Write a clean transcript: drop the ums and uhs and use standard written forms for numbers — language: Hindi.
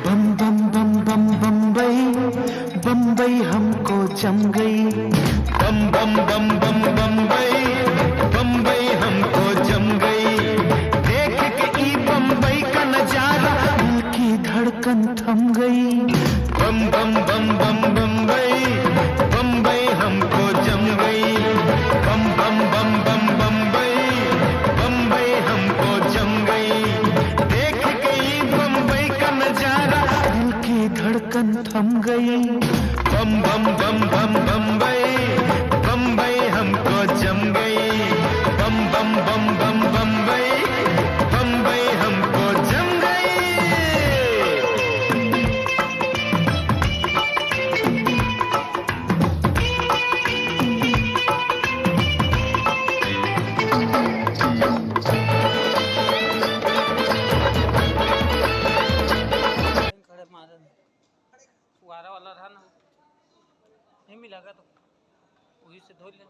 बम बम बम बम बम्बई, बम्बई हमको जम गई। बम बम बम बम बम्बई, बम्बई हमको जम गई। देख के ई बम्बई का नजारा दिल की धड़कन थम गई। बम बम बम बम बम्बई, बम्बई हमको जम गई। बम बम बम बम बम्बई, बम्बई हमको जम गई। देख के ई बम्बई का नजारा दिल की धड़कन थम गई। बम बम बम बम बम्बई, बम्बई हमको जम गई। बम बम बम बम बम्बई, बम्बई हमको जम गई। फुहारा वाला था ना, नहीं मिला तो वही से धो लें।